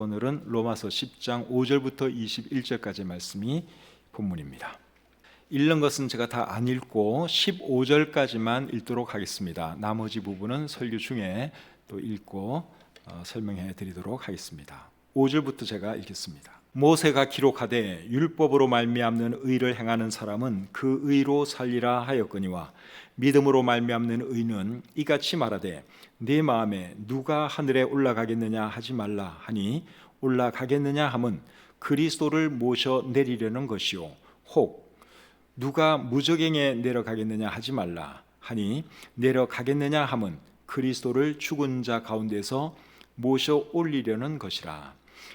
오늘은 로마서 10장 5절부터 21절까지 말씀이 본문입니다. 읽는 것은 제가 다 안 읽고 15절까지만 읽도록 하겠습니다. 나머지 부분은 설교 중에 또 읽고 설명해 드리도록 하겠습니다. 5절부터 제가 읽겠습니다. 모세가 기록하되 율법으로 말미암는 의를 행하는 사람은 그 의로 살리라 하였거니와 믿음으로 말미암는 의는 이같이 말하되 네 마음에 누가 하늘에 올라가겠느냐 하지 말라 하니 올라가겠느냐 함은 그리스도를 모셔 내리려는 것이요 혹 누가 무저갱에 내려가겠느냐 하지 말라 하니 내려가겠느냐 함은 그리스도를 죽은 자 가운데서 모셔 올리려는 것이라.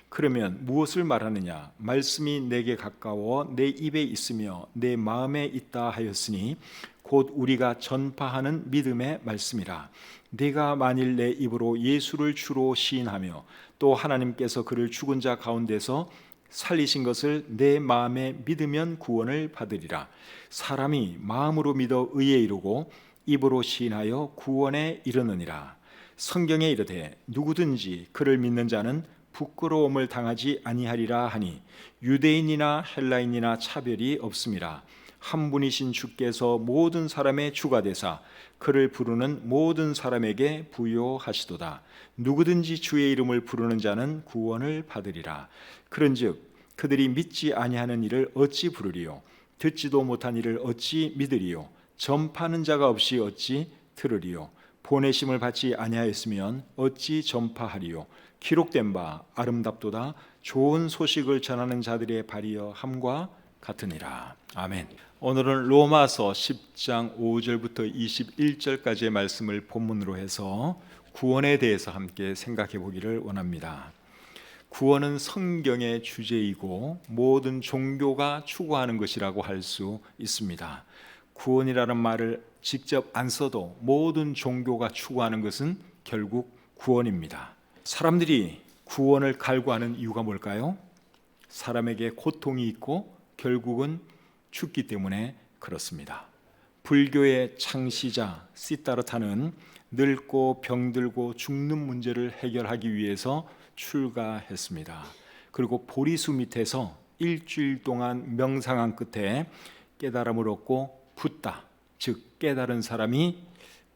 그러면 무엇을 말하느냐? 말씀이 내게 가까워 내 입에 있으며 내 마음에 있다 하였으니 곧 우리가 전파하는 믿음의 말씀이라. 내가 만일 내 입으로 예수를 주로 시인하며 또 하나님께서 그를 죽은 자 가운데서 살리신 것을 내 마음에 믿으면 구원을 받으리라. 사람이 마음으로 믿어 의에 이르고 입으로 시인하여 구원에 이르느니라. 성경에 이르되 누구든지 그를 믿는 자는 부끄러움을 당하지 아니하리라 하니 유대인이나 헬라인이나 차별이 없음이라. 한 분이신 주께서 모든 사람의 주가 되사 그를 부르는 모든 사람에게 부요하시도다. 누구든지 주의 이름을 부르는 자는 구원을 받으리라. 그런즉 그들이 믿지 아니하는 이를 어찌 부르리요? 듣지도 못한 이를 어찌 믿으리요? 전파하는 자가 없이 어찌 들으리요? 보내심을 받지 아니하였으면 어찌 전파하리요? 기록된 바 아름답도다. 좋은 소식을 전하는 자들의 발이여 함과 같으니라. 아멘. 오늘은 로마서 10장 5절부터 21절까지의 말씀을 본문으로 해서 구원에 대해서 함께 생각해 보기를 원합니다. 구원은 성경의 주제이고 모든 종교가 추구하는 것이라고 할 수 있습니다. 구원이라는 말을 직접 안 써도 모든 종교가 추구하는 것은 결국 구원입니다. 사람들이 구원을 갈구하는 이유가 뭘까요? 사람에게 고통이 있고 결국은 죽기 때문에 그렇습니다. 불교의 창시자 시다르타는 늙고 병들고 죽는 문제를 해결하기 위해서 출가했습니다. 그리고 보리수 밑에서 일주일 동안 명상한 끝에 깨달음을 얻고 붓다, 즉 깨달은 사람이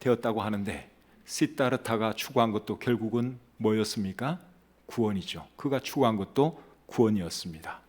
되었다고 하는데 시다르타가 추구한 것도 결국은 뭐였습니까? 구원이죠. 그가 추구한 것도 구원이었습니다.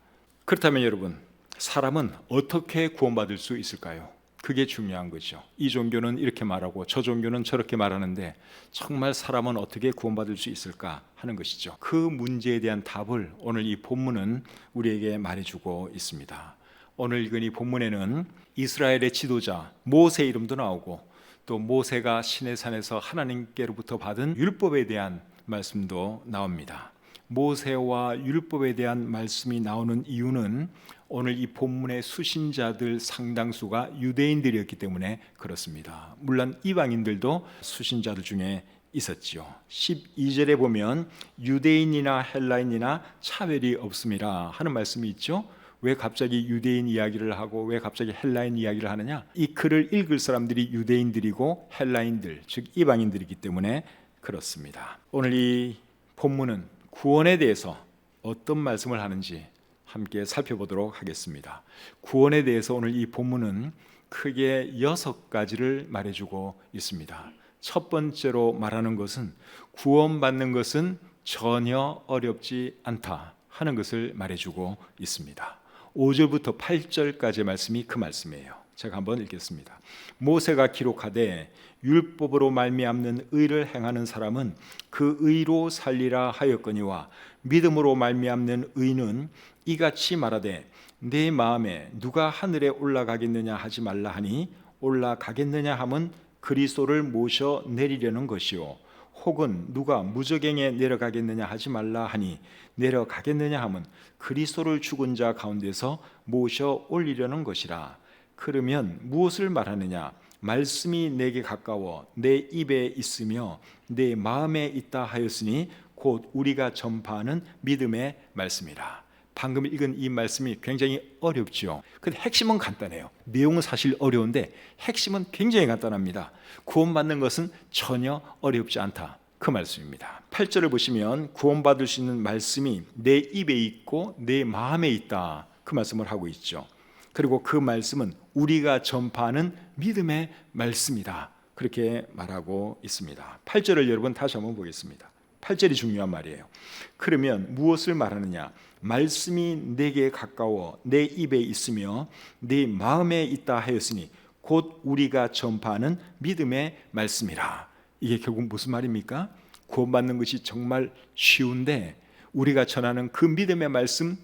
그렇다면 여러분, 사람은 어떻게 구원받을 수 있을까요? 그게 중요한 거죠. 이 종교는 이렇게 말하고 저 종교는 저렇게 말하는데 정말 사람은 어떻게 구원받을 수 있을까 하는 것이죠. 그 문제에 대한 답을 오늘 이 본문은 우리에게 말해주고 있습니다. 오늘 읽은 이 본문에는 이스라엘의 지도자 모세 이름도 나오고 또 모세가 시내산에서 하나님께로부터 받은 율법에 대한 말씀도 나옵니다. 모세와 율법에 대한 말씀이 나오는 이유는 오늘 이 본문의 수신자들 상당수가 유대인들이었기 때문에 그렇습니다. 물론 이방인들도 수신자들 중에 있었지요. 12절에 보면 유대인이나 헬라인이나 차별이 없음이라 하는 말씀이 있죠. 왜 갑자기 유대인 이야기를 하고 왜 갑자기 헬라인 이야기를 하느냐? 이 글을 읽을 사람들이 유대인들이고 헬라인들, 즉 이방인들이기 때문에 그렇습니다. 오늘 이 본문은 구원에 대해서 어떤 말씀을 하는지 함께 살펴보도록 하겠습니다. 구원에 대해서 오늘 이 본문은 크게 6가지를 말해주고 있습니다. 첫 번째로 말하는 것은 구원받는 것은 전혀 어렵지 않다 하는 것을 말해주고 있습니다. 5절부터 8절까지의 말씀이 그 말씀이에요. 제가 한번 읽겠습니다. 모세가 기록하되 율법으로 말미암는 의를 행하는 사람은 그 의로 살리라 하였거니와 믿음으로 말미암는 의는 이같이 말하되 내 마음에 누가 하늘에 올라가겠느냐 하지 말라 하니 올라가겠느냐 함은 그리스도를 모셔 내리려는 것이요 혹은 누가 무저갱에 내려가겠느냐 하지 말라 하니 내려가겠느냐 함은 그리스도를 죽은 자 가운데서 모셔 올리려는 것이라. 그러면 무엇을 말하느냐? 말씀이 내게 가까워 내 입에 있으며 내 마음에 있다 하였으니 곧 우리가 전파하는 믿음의 말씀이라. 방금 읽은 이 말씀이 굉장히 어렵죠. 근데 핵심은 간단해요. 내용은 사실 어려운데 핵심은 굉장히 간단합니다. 구원받는 것은 전혀 어렵지 않다. 그 말씀입니다. 8절을 보시면 구원받을 수 있는 말씀이 내 입에 있고 내 마음에 있다, 그 말씀을 하고 있죠. 그리고 그 말씀은 우리가 전파하는 믿음의 말씀이다, 그렇게 말하고 있습니다. 8절을 여러분 다시 한번 보겠습니다. 8절이 중요한 말이에요. 그러면 무엇을 말하느냐? 말씀이 내게 가까워 내 입에 있으며 내 마음에 있다 하였으니 곧 우리가 전파하는 믿음의 말씀이라. 이게 결국 무슨 말입니까? 구원받는 것이 정말 쉬운데 우리가 전하는 그 믿음의 말씀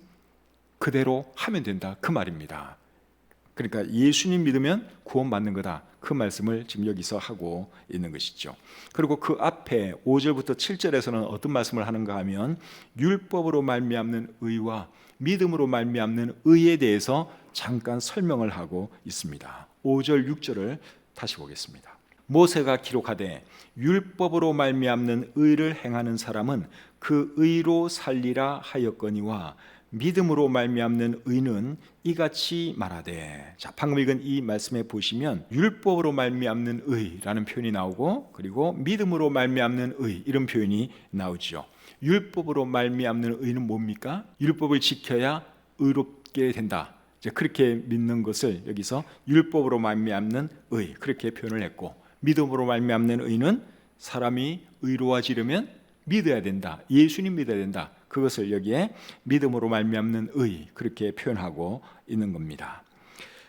그대로 하면 된다, 그 말입니다. 그러니까 예수님 믿으면 구원받는 거다, 그 말씀을 지금 여기서 하고 있는 것이죠. 그리고 그 앞에 5절부터 7절에서는 어떤 말씀을 하는가 하면 율법으로 말미암는 의와 믿음으로 말미암는 의에 대해서 잠깐 설명을 하고 있습니다. 5절 6절을 다시 보겠습니다. 모세가 기록하되 율법으로 말미암는 의를 행하는 사람은 그 의로 살리라 하였거니와 믿음으로 말미암는 의는 이같이 말하되. 자, 방금 읽은 이 말씀에 보시면 율법으로 말미암는 의라는 표현이 나오고 그리고 믿음으로 말미암는 의, 이런 표현이 나오죠. 율법으로 말미암는 의는 뭡니까? 율법을 지켜야 의롭게 된다, 이제 그렇게 믿는 것을 여기서 율법으로 말미암는 의, 그렇게 표현을 했고, 믿음으로 말미암는 의는 사람이 의로워지려면 믿어야 된다, 예수님 믿어야 된다, 그것을 여기에 믿음으로 말미암는 의, 그렇게 표현하고 있는 겁니다.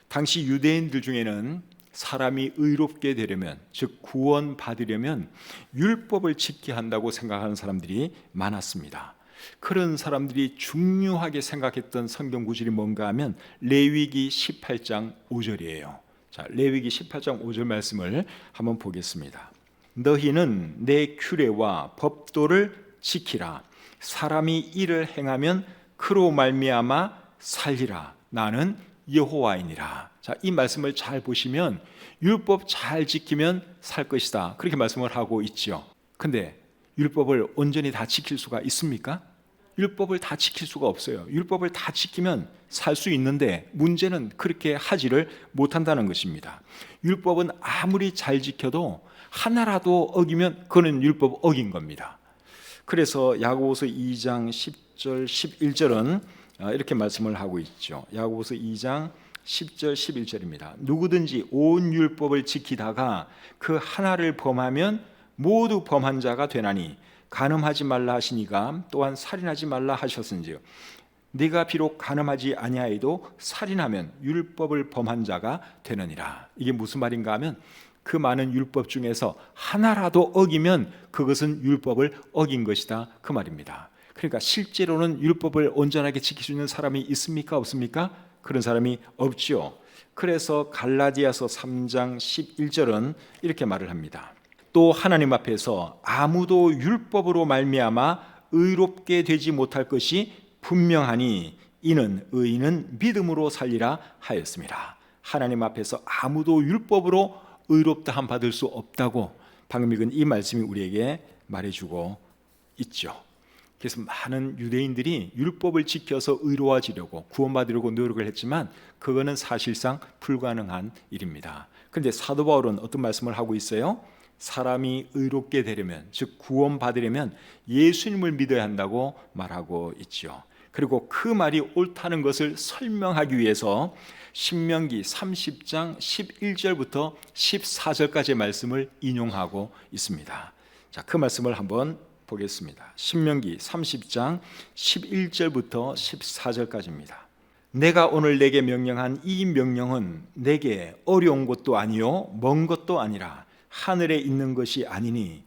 당시 유대인들 중에는 사람이 의롭게 되려면, 즉 구원 받으려면 율법을 지켜야 한다고 생각하는 사람들이 많았습니다. 그런 사람들이 중요하게 생각했던 성경 구절이 뭔가 하면 레위기 18장 5절이에요. 자, 레위기 18장 5절 말씀을 한번 보겠습니다. 너희는 내 규례와 법도를 지키라. 사람이 이를 행하면 그로 말미암아 살리라. 나는 여호와이니라. 자, 이 말씀을 잘 보시면 율법 잘 지키면 살 것이다, 그렇게 말씀을 하고 있죠. 근데 율법을 온전히 다 지킬 수가 있습니까? 율법을 다 지킬 수가 없어요. 율법을 다 지키면 살 수 있는데 문제는 그렇게 하지를 못한다는 것입니다. 율법은 아무리 잘 지켜도 하나라도 어기면 그는 율법 어긴 겁니다. 그래서 야고보서 2장 10절 11절은 이렇게 말씀을 하고 있죠. 야고보서 2장 10절 11절입니다. 누구든지 온 율법을 지키다가 그 하나를 범하면 모두 범한 자가 되나니 간음하지 말라 하시니가 또한 살인하지 말라 하셨은즉 네가 비록 간음하지 아니하여도 살인하면 율법을 범한 자가 되느니라. 이게 무슨 말인가 하면 그 많은 율법 중에서 하나라도 어기면 그것은 율법을 어긴 것이다, 그 말입니다. 그러니까 실제로는 율법을 온전하게 지킬 수 있는 사람이 있습니까? 없습니까? 그런 사람이 없죠. 그래서 갈라디아서 3장 11절은 이렇게 말을 합니다. 또 하나님 앞에서 아무도 율법으로 말미암아 의롭게 되지 못할 것이 분명하니 이는 의인은 믿음으로 살리라 하였습니다. 하나님 앞에서 아무도 율법으로 의롭다 함 받을 수 없다고 방금 읽은 이 말씀이 우리에게 말해주고 있죠. 그래서 많은 유대인들이 율법을 지켜서 의로워지려고 구원받으려고 노력을 했지만 그거는 사실상 불가능한 일입니다. 그런데 사도 바울은 어떤 말씀을 하고 있어요? 사람이 의롭게 되려면, 즉 구원받으려면 예수님을 믿어야 한다고 말하고 있죠. 그리고 그 말이 옳다는 것을 설명하기 위해서 신명기 30장 11절부터 14절까지의 말씀을 인용하고 있습니다. 자, 그 말씀을 한번 보겠습니다. 신명기 30장 11절부터 14절까지입니다. 내가 오늘 내게 명령한 이 명령은 내게 어려운 것도 아니요 먼 것도 아니라 하늘에 있는 것이 아니니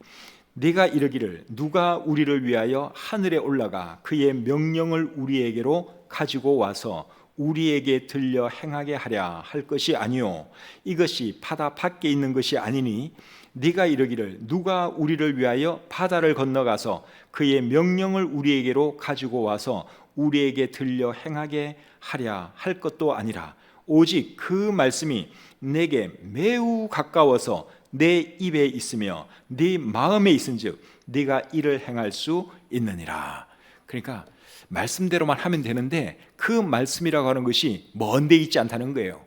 네가 이르기를 누가 우리를 위하여 하늘에 올라가 그의 명령을 우리에게로 가지고 와서 우리에게 들려 행하게 하랴 할 것이 아니요 이것이 바다 밖에 있는 것이 아니니 네가 이르기를 누가 우리를 위하여 바다를 건너가서 그의 명령을 우리에게로 가지고 와서 우리에게 들려 행하게 하랴 할 것도 아니라 오직 그 말씀이 내게 매우 가까워서 내 입에 있으며 네 마음에 있은즉 네가 이를 행할 수 있느니라. 그러니까 말씀대로만 하면 되는데 그 말씀이라고 하는 것이 먼 데 있지 않다는 거예요.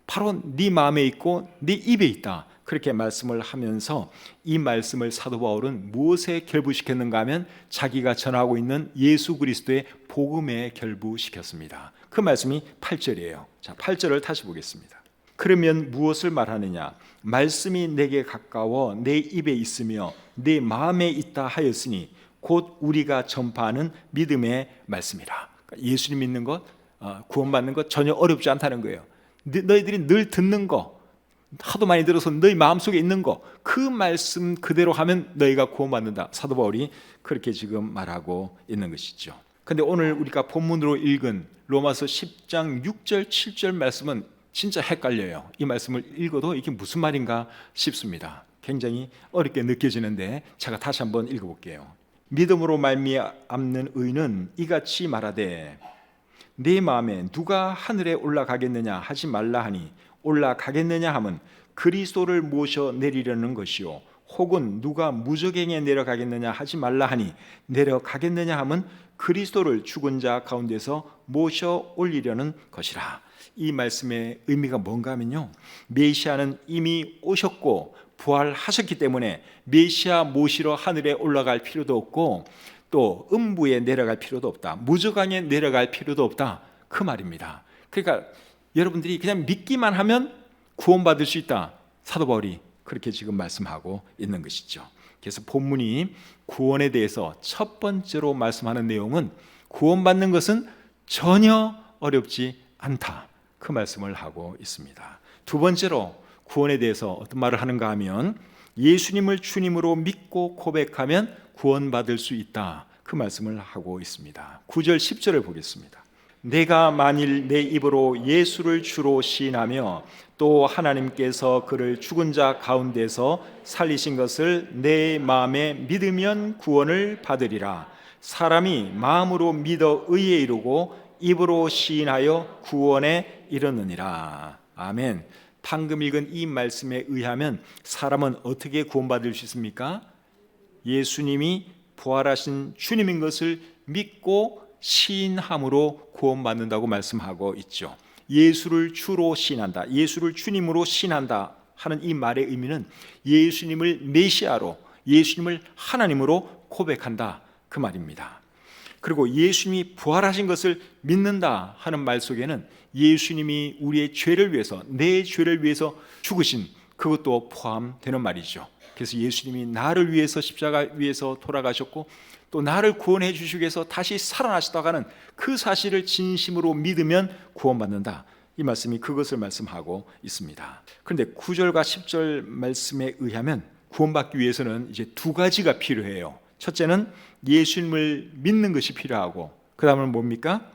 바로 네 마음에 있고 네 입에 있다. 그렇게 말씀을 하면서 이 말씀을 사도 바울은 무엇에 결부시켰는가 하면 자기가 전하고 있는 예수 그리스도의 복음에 결부시켰습니다. 그 말씀이 8절이에요. 자, 8절을 다시 보겠습니다. 그러면 무엇을 말하느냐? 말씀이 내게 가까워 내 입에 있으며 내 마음에 있다 하였으니 곧 우리가 전파하는 믿음의 말씀이라. 예수님 믿는 것, 구원받는 것 전혀 어렵지 않다는 거예요. 너희들이 늘 듣는 거, 하도 많이 들어서 너희 마음속에 있는 거, 그 말씀 그대로 하면 너희가 구원받는다. 사도 바울이 그렇게 지금 말하고 있는 것이죠. 근데 오늘 우리가 본문으로 읽은 로마서 10장 6절 7절 말씀은 진짜 헷갈려요. 이 말씀을 읽어도 이게 무슨 말인가 싶습니다. 굉장히 어렵게 느껴지는데 제가 다시 한번 읽어볼게요. 믿음으로 말미암는 의는 이같이 말하되 내 마음에 누가 하늘에 올라가겠느냐 하지 말라 하니 올라가겠느냐 함은 그리스도를 모셔 내리려는 것이요 혹은 누가 무저갱에 내려가겠느냐 하지 말라 하니 내려가겠느냐 함은 그리스도를 죽은 자 가운데서 모셔 올리려는 것이라. 이 말씀의 의미가 뭔가 하면요, 메시아는 이미 오셨고 부활하셨기 때문에 메시아 모시러 하늘에 올라갈 필요도 없고 또 음부에 내려갈 필요도 없다, 무저강에 내려갈 필요도 없다, 그 말입니다. 그러니까 여러분들이 그냥 믿기만 하면 구원받을 수 있다. 사도 바울이 그렇게 지금 말씀하고 있는 것이죠. 그래서 본문이 구원에 대해서 첫 번째로 말씀하는 내용은 구원받는 것은 전혀 어렵지 않다, 그 말씀을 하고 있습니다. 두 번째로 구원에 대해서 어떤 말을 하는가 하면 예수님을 주님으로 믿고 고백하면 구원받을 수 있다, 그 말씀을 하고 있습니다. 9절 10절을 보겠습니다. 내가 만일 내 입으로 예수를 주로 시인하며 또 하나님께서 그를 죽은 자 가운데서 살리신 것을 내 마음에 믿으면 구원을 받으리라. 사람이 마음으로 믿어 의에 이르고 입으로 시인하여 구원에 이르느니라. 아멘. 방금 읽은 이 말씀에 의하면 사람은 어떻게 구원받을 수 있습니까? 예수님이 부활하신 주님인 것을 믿고 시인함으로 구원받는다고 말씀하고 있죠. 예수를 주로 시인한다, 예수를 주님으로 시인한다 하는 이 말의 의미는 예수님을 메시아로, 예수님을 하나님으로 고백한다, 그 말입니다. 그리고 예수님이 부활하신 것을 믿는다 하는 말 속에는 예수님이 우리의 죄를 위해서, 내 죄를 위해서 죽으신 그것도 포함되는 말이죠. 그래서 예수님이 나를 위해서 십자가 위에서 돌아가셨고 또 나를 구원해 주시기 위해서 다시 살아나셨다고 하는 그 사실을 진심으로 믿으면 구원받는다, 이 말씀이 그것을 말씀하고 있습니다. 그런데 9절과 10절 말씀에 의하면 구원받기 위해서는 이제 두 가지가 필요해요. 첫째는 예수님을 믿는 것이 필요하고, 그 다음은 뭡니까?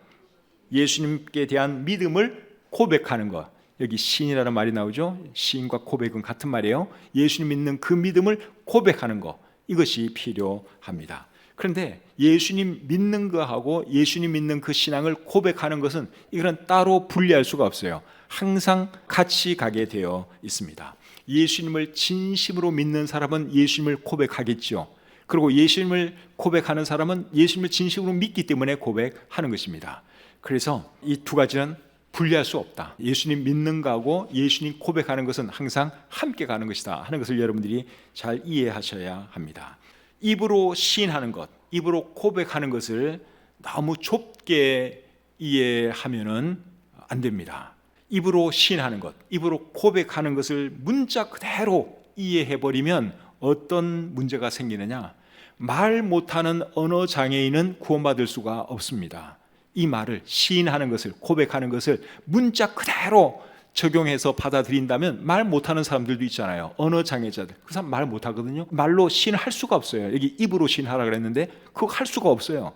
예수님께 대한 믿음을 고백하는 것. 여기 시인이라는 말이 나오죠. 시인과 고백은 같은 말이에요. 예수님 믿는 그 믿음을 고백하는 것, 이것이 필요합니다. 그런데 예수님 믿는 거하고 예수님 믿는 그 신앙을 고백하는 것은 이거는 따로 분리할 수가 없어요. 항상 같이 가게 되어 있습니다. 예수님을 진심으로 믿는 사람은 예수님을 고백하겠죠. 그리고 예수님을 고백하는 사람은 예수님을 진심으로 믿기 때문에 고백하는 것입니다. 그래서 이 두 가지는 분리할 수 없다. 예수님 믿는 거하고 예수님 고백하는 것은 항상 함께 가는 것이다 하는 것을 여러분들이 잘 이해하셔야 합니다. 입으로 시인하는 것, 입으로 고백하는 것을 너무 좁게 이해하면은 안 됩니다. 입으로 시인하는 것, 입으로 고백하는 것을 문자 그대로 이해해버리면 어떤 문제가 생기느냐? 말 못하는 언어 장애인은 구원받을 수가 없습니다. 이 말을, 시인하는 것을, 고백하는 것을 문자 그대로 적용해서 받아들인다면 말 못하는 사람들도 있잖아요. 언어 장애자들, 그 사람 말 못하거든요. 말로 시인할 수가 없어요. 여기 입으로 시인하라 그랬는데 그거 할 수가 없어요.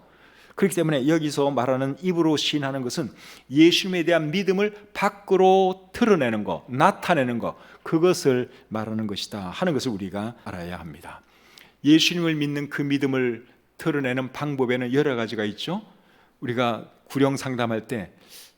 그렇기 때문에 여기서 말하는 입으로 시인하는 것은 예수님에 대한 믿음을 밖으로 드러내는 것, 나타내는 것, 그것을 말하는 것이다 하는 것을 우리가 알아야 합니다. 예수님을 믿는 그 믿음을 드러내는 방법에는 여러 가지가 있죠. 우리가 구령 상담할 때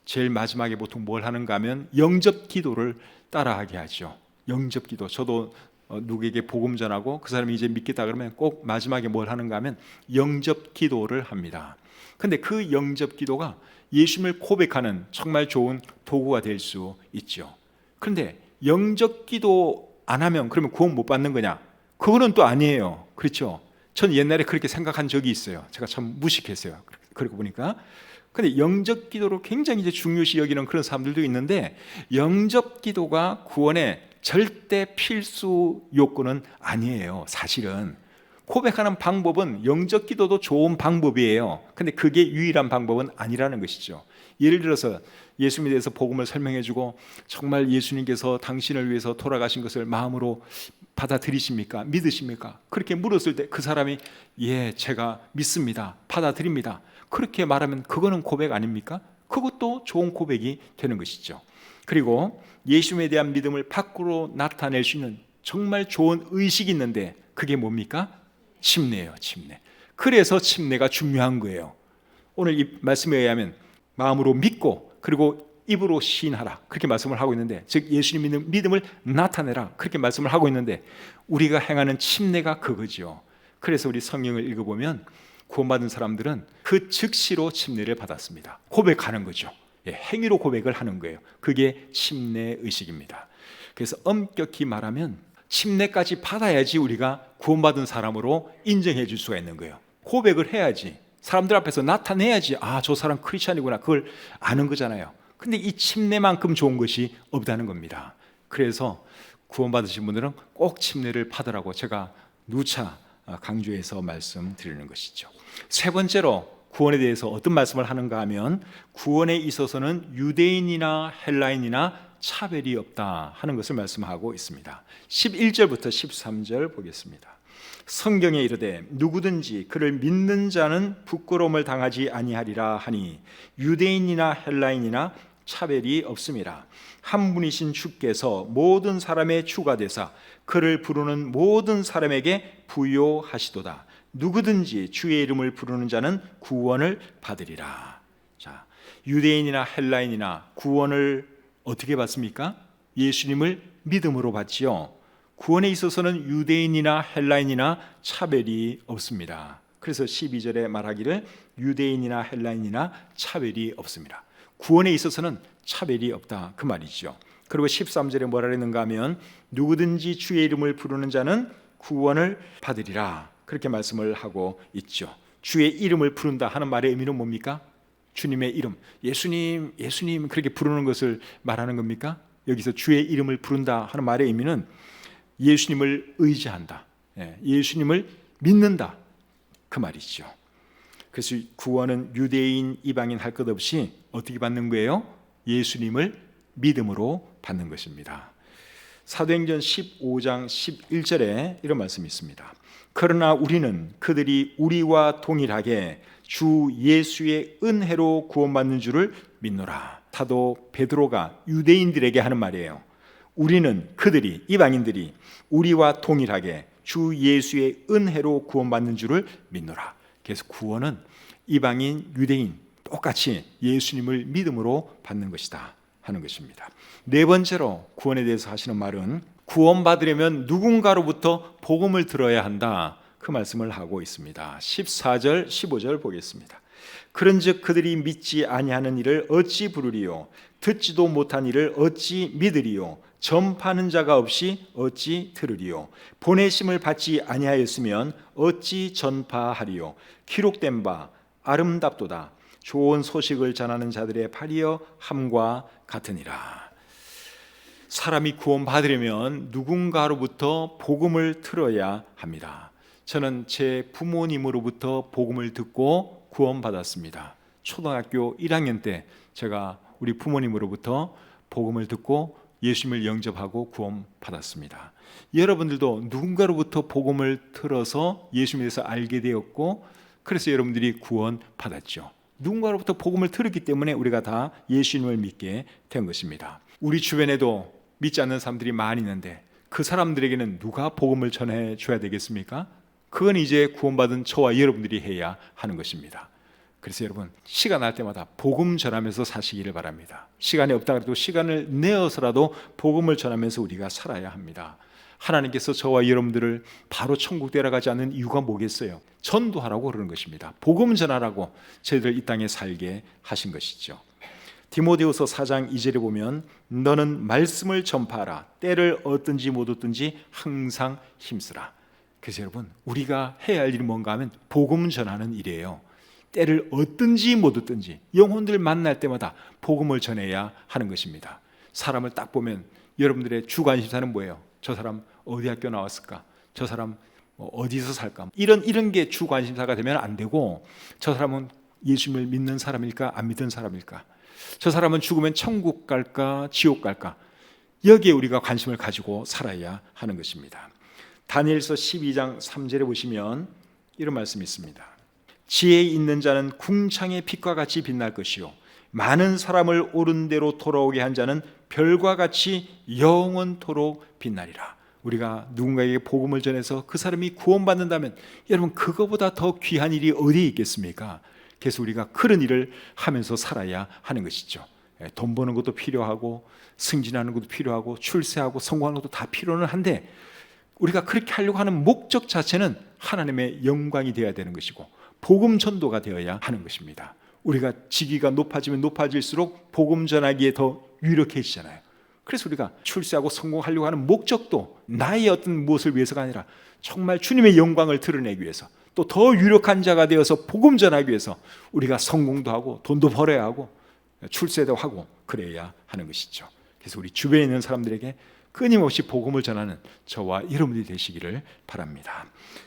제일 마지막에 보통 뭘 하는가 하면 영접 기도를 따라하게 하죠. 영접 기도. 저도 누구에게 복음 전하고 그 사람이 이제 믿겠다 그러면 꼭 마지막에 뭘 하는가 하면 영접 기도를 합니다. 근데 그 영접 기도가 예수님을 고백하는 정말 좋은 도구가 될 수 있죠. 그런데 영적 기도 안 하면 그러면 구원 못 받는 거냐? 그거는 또 아니에요. 그렇죠? 전 옛날에 그렇게 생각한 적이 있어요. 제가 참 무식했어요. 그러고 보니까. 근데 영적 기도로 굉장히 이제 중요시 여기는 그런 사람들도 있는데, 영적 기도가 구원의 절대 필수 요건은 아니에요. 사실은 고백하는 방법은 영적 기도도 좋은 방법이에요. 근데 그게 유일한 방법은 아니라는 것이죠. 예를 들어서 예수님에 대해서 복음을 설명해주고, 정말 예수님께서 당신을 위해서 돌아가신 것을 마음으로 받아들이십니까? 믿으십니까? 그렇게 물었을 때 그 사람이 예, 제가 믿습니다, 받아들입니다, 그렇게 말하면 그거는 고백 아닙니까? 그것도 좋은 고백이 되는 것이죠. 그리고 예수님에 대한 믿음을 밖으로 나타낼 수 있는 정말 좋은 의식이 있는데, 그게 뭡니까? 침례예요. 침례. 그래서 침례가 중요한 거예요. 오늘 이 말씀에 의하면 마음으로 믿고 그리고 입으로 시인하라, 그렇게 말씀을 하고 있는데, 즉 예수님 믿는 믿음을 나타내라, 그렇게 말씀을 하고 있는데, 우리가 행하는 침례가 그거죠. 그래서 우리 성경을 읽어보면 구원받은 사람들은 그 즉시로 침례를 받았습니다. 고백하는 거죠. 예, 행위로 고백을 하는 거예요. 그게 침례 의식입니다. 그래서 엄격히 말하면 침례까지 받아야지 우리가 구원받은 사람으로 인정해 줄 수가 있는 거예요. 고백을 해야지, 사람들 앞에서 나타내야지, 아, 저 사람 크리스찬이구나, 그걸 아는 거잖아요. 근데 이 침례만큼 좋은 것이 없다는 겁니다. 그래서 구원받으신 분들은 꼭 침례를 받으라고 제가 누차 강조해서 말씀드리는 것이죠. 세 번째로 구원에 대해서 어떤 말씀을 하는가 하면, 구원에 있어서는 유대인이나 헬라인이나 차별이 없다 하는 것을 말씀하고 있습니다. 11절부터 13절 보겠습니다. 성경에 이르되 누구든지 그를 믿는 자는 부끄러움을 당하지 아니하리라 하니 유대인이나 헬라인이나 차별이 없음이라. 한 분이신 주께서 모든 사람의 주가 되사 그를 부르는 모든 사람에게 부요하시도다. 누구든지 주의 이름을 부르는 자는 구원을 받으리라. 자, 유대인이나 헬라인이나 구원을 어떻게 받습니까? 예수님을 믿음으로 받지요. 구원에 있어서는 유대인이나 헬라인이나 차별이 없습니다. 그래서 12절에 말하기를 유대인이나 헬라인이나 차별이 없습니다. 구원에 있어서는 차별이 없다, 그 말이죠. 그리고 13절에 뭐라 그랬는가 하면 누구든지 주의 이름을 부르는 자는 구원을 받으리라, 그렇게 말씀을 하고 있죠. 주의 이름을 부른다 하는 말의 의미는 뭡니까? 주님의 이름, 예수님, 예수님 그렇게 부르는 것을 말하는 겁니까? 여기서 주의 이름을 부른다 하는 말의 의미는 예수님을 의지한다, 예수님을 믿는다, 그 말이죠. 그래서 구원은 유대인, 이방인 할 것 없이 어떻게 받는 거예요? 예수님을 믿음으로 받는 것입니다. 사도행전 15장 11절에 이런 말씀이 있습니다. 그러나 우리는 그들이 우리와 동일하게 주 예수의 은혜로 구원받는 줄을 믿노라. 사도 베드로가 유대인들에게 하는 말이에요. 우리는, 그들이, 이방인들이 우리와 동일하게 주 예수의 은혜로 구원받는 줄을 믿노라. 그래서 구원은 이방인, 유대인 똑같이 예수님을 믿음으로 받는 것이다 하는 것입니다. 네 번째로 구원에 대해서 하시는 말은 구원받으려면 누군가로부터 복음을 들어야 한다, 그 말씀을 하고 있습니다. 14절, 15절 보겠습니다. 그런즉 그들이 믿지 아니하는 일을 어찌 부르리요? 듣지도 못한 일을 어찌 믿으리요? 전파하는 자가 없이 어찌 들으리요? 보내심을 받지 아니하였으면 어찌 전파하리요? 기록된 바 아름답도다. 좋은 소식을 전하는 자들의 발이여 함과 같으니라. 사람이 구원받으려면 누군가로부터 복음을 들어야 합니다. 저는 제 부모님으로부터 복음을 듣고 구원받았습니다. 초등학교 1학년 때 제가 우리 부모님으로부터 복음을 듣고 예수님을 영접하고 구원받았습니다. 여러분들도 누군가로부터 복음을 들어서 예수님에 대해서 알게 되었고, 그래서 여러분들이 구원받았죠. 누군가로부터 복음을 들었기 때문에 우리가 다 예수님을 믿게 된 것입니다. 우리 주변에도 믿지 않는 사람들이 많이 있는데 그 사람들에게는 누가 복음을 전해줘야 되겠습니까? 그건 이제 구원받은 저와 여러분들이 해야 하는 것입니다. 그래서 여러분, 시간 날 때마다 복음 전하면서 사시기를 바랍니다. 시간이 없다 해도 시간을 내어서라도 복음을 전하면서 우리가 살아야 합니다. 하나님께서 저와 여러분들을 바로 천국 데려가지 않는 이유가 뭐겠어요? 전도하라고 그러는 것입니다. 복음 전하라고 저희들 이 땅에 살게 하신 것이죠. 디모데후서 4장 2절에 보면 너는 말씀을 전파하라. 때를 얻든지 못 얻든지 항상 힘쓰라. 그래서 여러분, 우리가 해야 할 일이 뭔가 하면 복음 전하는 일이에요. 때를 얻든지 못 얻든지 영혼들 만날 때마다 복음을 전해야 하는 것입니다. 사람을 딱 보면 여러분들의 주관심사는 뭐예요? 저 사람 어디 학교 나왔을까? 저 사람 어디서 살까? 이런 게 주관심사가 되면 안 되고, 저 사람은 예수님을 믿는 사람일까? 안 믿는 사람일까? 저 사람은 죽으면 천국 갈까? 지옥 갈까? 여기에 우리가 관심을 가지고 살아야 하는 것입니다. 다니엘서 12장 3절에 보시면 이런 말씀이 있습니다. 지혜 있는 자는 궁창의 빛과 같이 빛날 것이요 많은 사람을 옳은 대로 돌아오게 한 자는 별과 같이 영원토록 빛나리라. 우리가 누군가에게 복음을 전해서 그 사람이 구원받는다면 여러분, 그거보다 더 귀한 일이 어디에 있겠습니까? 그래서 우리가 그런 일을 하면서 살아야 하는 것이죠. 돈 버는 것도 필요하고 승진하는 것도 필요하고 출세하고 성공하는 것도 다 필요는 한데, 우리가 그렇게 하려고 하는 목적 자체는 하나님의 영광이 되어야 되는 것이고 복음 전도가 되어야 하는 것입니다. 우리가 직위가 높아지면 높아질수록 복음 전하기에 더 유력해지잖아요. 그래서 우리가 출세하고 성공하려고 하는 목적도 나의 어떤 무엇을 위해서가 아니라 정말 주님의 영광을 드러내기 위해서, 또 더 유력한 자가 되어서 복음 전하기 위해서 우리가 성공도 하고 돈도 벌어야 하고 출세도 하고 그래야 하는 것이죠. 그래서 우리 주변에 있는 사람들에게 끊임없이 복음을 전하는 저와 여러분들이 되시기를 바랍니다.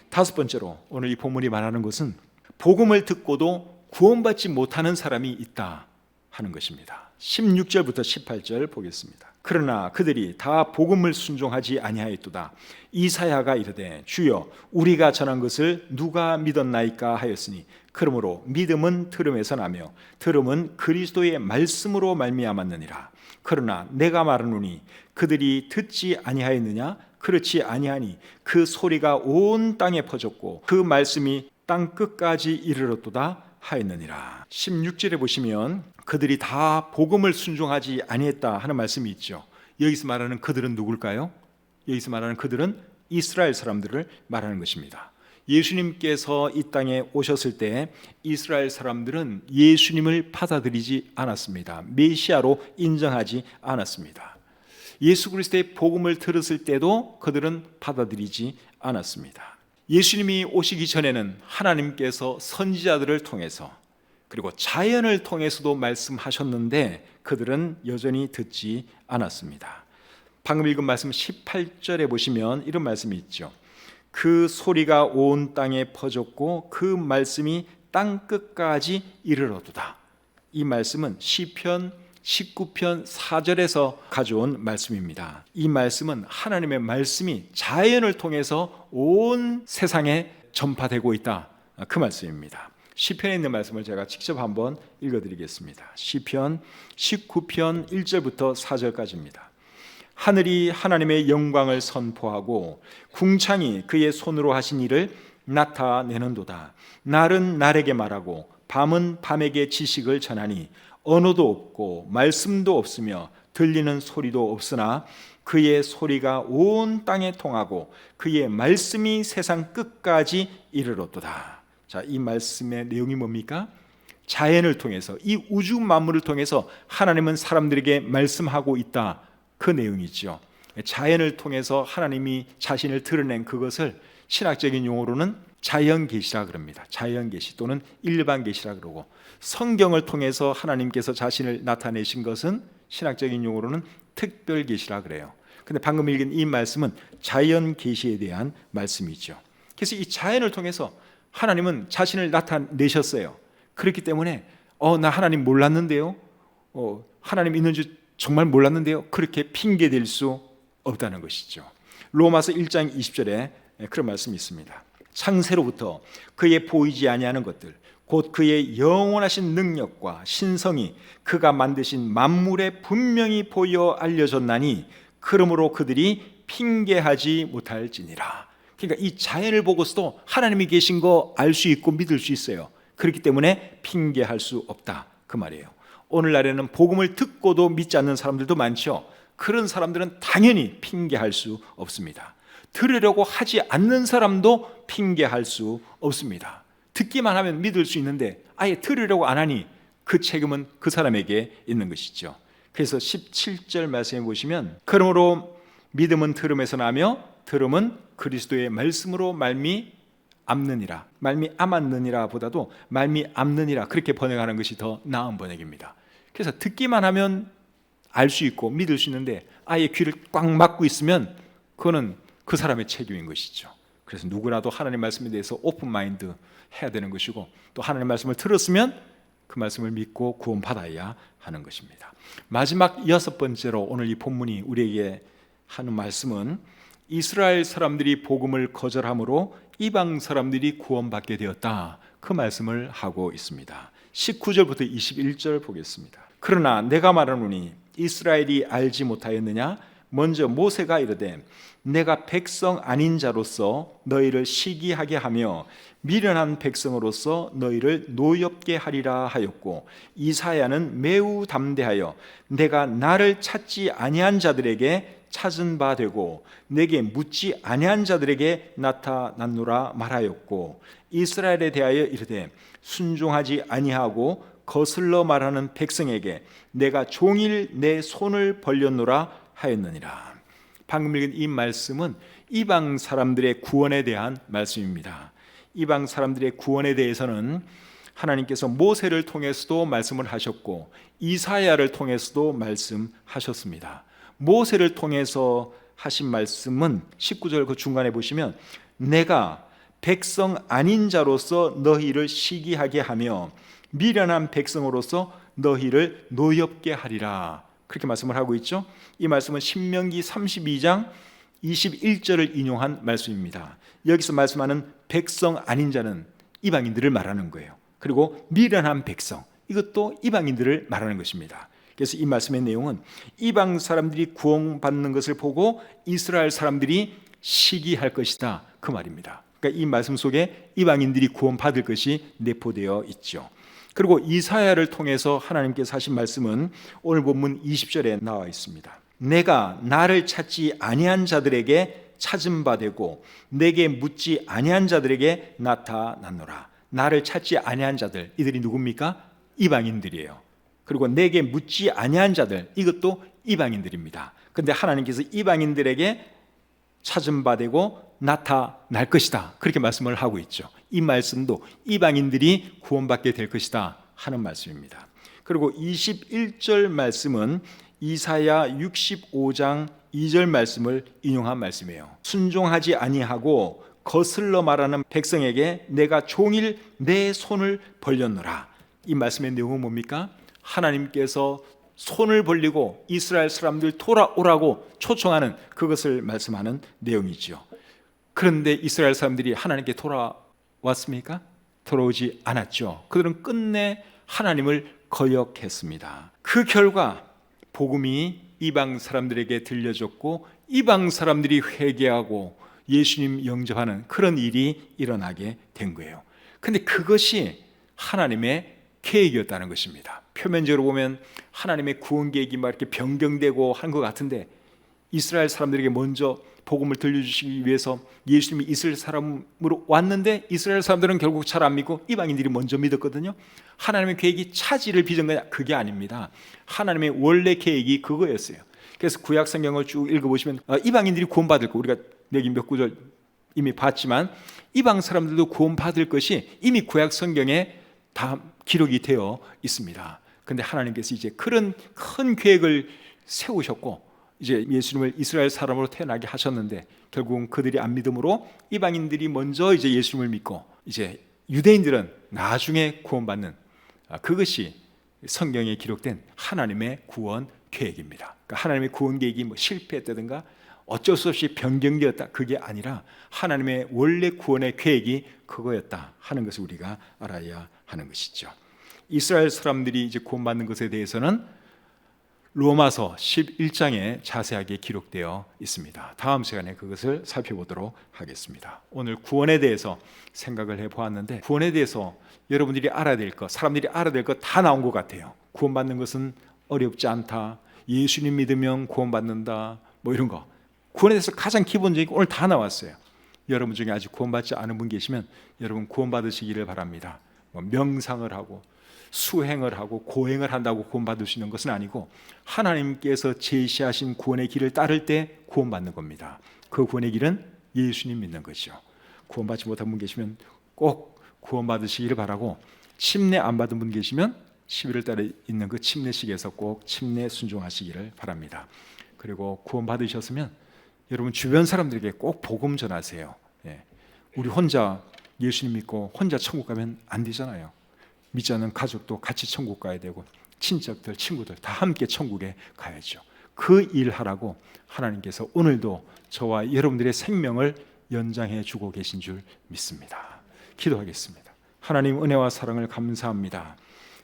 다섯 번째로 오늘 이 본문이 말하는 것은 복음을 듣고도 구원받지 못하는 사람이 있다 하는 것입니다. 16절부터 18절 보겠습니다. 그러나 그들이 다 복음을 순종하지 아니하였도다. 이사야가 이르되 주여 우리가 전한 것을 누가 믿었나이까 하였으니 그러므로 믿음은 들음에서 나며 들음은 그리스도의 말씀으로 말미암았느니라. 그러나 내가 말하노니 그들이 듣지 아니하였느냐? 그렇지 아니하니 그 소리가 온 땅에 퍼졌고 그 말씀이 땅 끝까지 이르렀도다 하였느니라. 16절에 보시면 그들이 다 복음을 순종하지 아니했다 하는 말씀이 있죠. 여기서 말하는 그들은 누굴까요? 여기서 말하는 그들은 이스라엘 사람들을 말하는 것입니다. 예수님께서 이 땅에 오셨을 때 이스라엘 사람들은 예수님을 받아들이지 않았습니다. 메시아로 인정하지 않았습니다. 예수 그리스도의 복음을 들었을 때도 그들은 받아들이지 않았습니다. 예수님이 오시기 전에는 하나님께서 선지자들을 통해서 그리고 자연을 통해서도 말씀하셨는데 그들은 여전히 듣지 않았습니다. 방금 읽은 말씀 18절에 보시면 이런 말씀이 있죠. 그 소리가 온 땅에 퍼졌고 그 말씀이 땅 끝까지 이르렀도다. 이 말씀은 시편 19편 4절에서 가져온 말씀입니다. 이 말씀은 하나님의 말씀이 자연을 통해서 온 세상에 전파되고 있다, 그 말씀입니다. 시편에 있는 말씀을 제가 직접 한번 읽어드리겠습니다. 시편 19편 1절부터 4절까지입니다. 하늘이 하나님의 영광을 선포하고 궁창이 그의 손으로 하신 일을 나타내는도다. 날은 날에게 말하고 밤은 밤에게 지식을 전하니 언어도 없고 말씀도 없으며 들리는 소리도 없으나 그의 소리가 온 땅에 통하고 그의 말씀이 세상 끝까지 이르렀도다. 자, 이 말씀의 내용이 뭡니까? 자연을 통해서, 이 우주 만물을 통해서 하나님은 사람들에게 말씀하고 있다, 그 내용이죠. 자연을 통해서 하나님이 자신을 드러낸 그것을 신학적인 용어로는 자연계시라 그럽니다. 자연계시 또는 일반계시라 그러고, 성경을 통해서 하나님께서 자신을 나타내신 것은 신학적인 용어로는 특별계시라 그래요. 근데 방금 읽은 이 말씀은 자연계시에 대한 말씀이죠. 그래서 이 자연을 통해서 하나님은 자신을 나타내셨어요. 그렇기 때문에 나 하나님 몰랐는데요, 하나님 있는 줄 정말 몰랐는데요, 그렇게 핑계댈 수 없다는 것이죠. 로마서 1장 20절에 그런 말씀이 있습니다. 창세로부터 그의 보이지 아니하는 것들 곧 그의 영원하신 능력과 신성이 그가 만드신 만물에 분명히 보여 알려졌나니 그러므로 그들이 핑계하지 못할지니라. 그러니까 이 자연을 보고서도 하나님이 계신 거 알 수 있고 믿을 수 있어요. 그렇기 때문에 핑계할 수 없다, 그 말이에요. 오늘날에는 복음을 듣고도 믿지 않는 사람들도 많죠. 그런 사람들은 당연히 핑계할 수 없습니다. 들으려고 하지 않는 사람도 핑계할 수 없습니다. 듣기만 하면 믿을 수 있는데 아예 들으려고 안 하니 그 책임은 그 사람에게 있는 것이죠. 그래서 17절 말씀해 보시면 그러므로 믿음은 들음에서 나며 들음은 그리스도의 말씀으로 말미암느니라. 말미암았느니라 보다도 말미암느니라 그렇게 번역하는 것이 더 나은 번역입니다. 그래서 듣기만 하면 알 수 있고 믿을 수 있는데 아예 귀를 꽉 막고 있으면 그거는 그 사람의 책임인 것이죠. 그래서 누구라도 하나님 말씀에 대해서 오픈 마인드 해야 되는 것이고 또 하나님 말씀을 들었으면 그 말씀을 믿고 구원받아야 하는 것입니다. 마지막 6번째로 오늘 이 본문이 우리에게 하는 말씀은 이스라엘 사람들이 복음을 거절함으로 이방 사람들이 구원받게 되었다. 그 말씀을 하고 있습니다. 19절부터 21절 보겠습니다. 그러나 내가 말하노니 이스라엘이 알지 못하였느냐? 먼저 모세가 이르되 내가 백성 아닌 자로서 너희를 시기하게 하며 미련한 백성으로서 너희를 노엽게 하리라 하였고 이사야는 매우 담대하여 내가 나를 찾지 아니한 자들에게 찾은 바 되고 내게 묻지 아니한 자들에게 나타났노라 말하였고 이스라엘에 대하여 이르되 순종하지 아니하고 거슬러 말하는 백성에게 내가 종일 내 손을 벌렸노라 하였느니라. 방금 읽은 이 말씀은 이방 사람들의 구원에 대한 말씀입니다. 이방 사람들의 구원에 대해서는 하나님께서 모세를 통해서도 말씀을 하셨고 이사야를 통해서도 말씀하셨습니다. 모세를 통해서 하신 말씀은 19절 그 중간에 보시면 내가 백성 아닌 자로서 너희를 시기하게 하며 미련한 백성으로서 너희를 노엽게 하리라. 그렇게 말씀을 하고 있죠. 이 말씀은 신명기 32장 21절을 인용한 말씀입니다. 여기서 말씀하는 백성 아닌 자는 이방인들을 말하는 거예요. 그리고 미련한 백성, 이것도 이방인들을 말하는 것입니다. 그래서 이 말씀의 내용은 이방 사람들이 구원받는 것을 보고 이스라엘 사람들이 시기할 것이다, 그 말입니다. 그러니까 이 말씀 속에 이방인들이 구원받을 것이 내포되어 있죠. 그리고 이사야를 통해서 하나님께서 하신 말씀은 오늘 본문 20절에 나와 있습니다. 내가 나를 찾지 아니한 자들에게 찾은 바 되고 내게 묻지 아니한 자들에게 나타났노라. 나를 찾지 아니한 자들, 이들이 누굽니까? 이방인들이에요. 그리고 내게 묻지 아니한 자들, 이것도 이방인들입니다. 그런데 하나님께서 이방인들에게 찾은 바 되고 나타날 것이다, 그렇게 말씀을 하고 있죠. 이 말씀도 이방인들이 구원받게 될 것이다 하는 말씀입니다. 그리고 21절 말씀은 이사야 65장 2절 말씀을 인용한 말씀이에요. 순종하지 아니하고 거슬러 말하는 백성에게 내가 종일 내 손을 벌렸노라. 이 말씀의 내용은 뭡니까? 하나님께서 손을 벌리고 이스라엘 사람들 돌아오라고 초청하는 그것을 말씀하는 내용이죠. 그런데 이스라엘 사람들이 하나님께 돌아왔습니까? 돌아오지 않았죠. 그들은 끝내 하나님을 거역했습니다. 그 결과 복음이 이방 사람들에게 들려졌고 이방 사람들이 회개하고 예수님 영접하는 그런 일이 일어나게 된 거예요. 그런데 그것이 하나님의 계획이었다는 것입니다. 표면적으로 보면 하나님의 구원 계획이 막 이렇게 변경되고 한 것 같은데 이스라엘 사람들에게 먼저 복음을 들려주시기 위해서 예수님이 이스라엘 사람으로 왔는데 이스라엘 사람들은 결국 잘 안 믿고 이방인들이 먼저 믿었거든요. 하나님의 계획이 차질을 빚은 거냐? 그게 아닙니다. 하나님의 원래 계획이 그거였어요. 그래서 구약 성경을 쭉 읽어보시면 이방인들이 구원받을 거, 우리가 여기 몇 구절 이미 봤지만 이방 사람들도 구원받을 것이 이미 구약 성경에 다 기록이 되어 있습니다. 그런데 하나님께서 이제 그런 큰 계획을 세우셨고 이제 예수님을 이스라엘 사람으로 태어나게 하셨는데 결국은 그들이 안 믿음으로 이방인들이 먼저 이제 예수님을 믿고 이제 유대인들은 나중에 구원받는, 그것이 성경에 기록된 하나님의 구원 계획입니다. 그러니까 하나님의 구원 계획이 뭐 실패했다든가 어쩔 수 없이 변경되었다, 그게 아니라 하나님의 원래 구원의 계획이 그거였다 하는 것을 우리가 알아야 하는 것이죠. 이스라엘 사람들이 이제 구원받는 것에 대해서는 로마서 11장에 자세하게 기록되어 있습니다. 다음 시간에 그것을 살펴보도록 하겠습니다. 오늘 구원에 대해서 생각을 해보았는데 구원에 대해서 여러분들이 알아야 될 것, 사람들이 알아야 될 것 다 나온 것 같아요. 구원받는 것은 어렵지 않다, 예수님 믿으면 구원받는다, 뭐 이런 거. 구원에 대해서 가장 기본적인 거 오늘 다 나왔어요. 여러분 중에 아직 구원받지 않은 분 계시면 여러분 구원받으시기를 바랍니다. 뭐 명상을 하고 수행을 하고 고행을 한다고 구원받을 수 있는 것은 아니고 하나님께서 제시하신 구원의 길을 따를 때 구원받는 겁니다. 그 구원의 길은 예수님 믿는 것이죠. 구원받지 못한 분 계시면 꼭 구원받으시기를 바라고, 침례 안 받은 분 계시면 11월 달에 있는 그 침례식에서 꼭 침례 순종하시기를 바랍니다. 그리고 구원받으셨으면 여러분 주변 사람들에게 꼭 복음 전하세요. 우리 혼자 예수님 믿고 혼자 천국 가면 안 되잖아요. 믿지 않는 가족도 같이 천국 가야 되고 친척들, 친구들 다 함께 천국에 가야죠. 그 일하라고 하나님께서 오늘도 저와 여러분들의 생명을 연장해 주고 계신 줄 믿습니다. 기도하겠습니다. 하나님 은혜와 사랑을 감사합니다.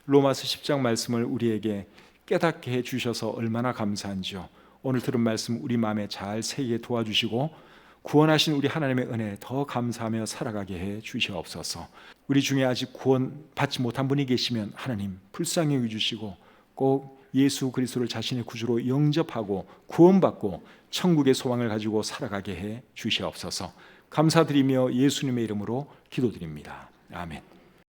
로마서 10장 말씀을 우리에게 깨닫게 해 주셔서 얼마나 감사한지요. 오늘 들은 말씀 우리 마음에 잘 새기게 도와주시고 구원하신 우리 하나님의 은혜에 더 감사하며 살아가게 해 주시옵소서. 우리 중에 아직 구원 받지 못한 분이 계시면 하나님 불쌍히 여겨주시고 꼭 예수 그리스도를 자신의 구주로 영접하고 구원받고 천국의 소망을 가지고 살아가게 해 주시옵소서. 감사드리며 예수님의 이름으로 기도드립니다. 아멘.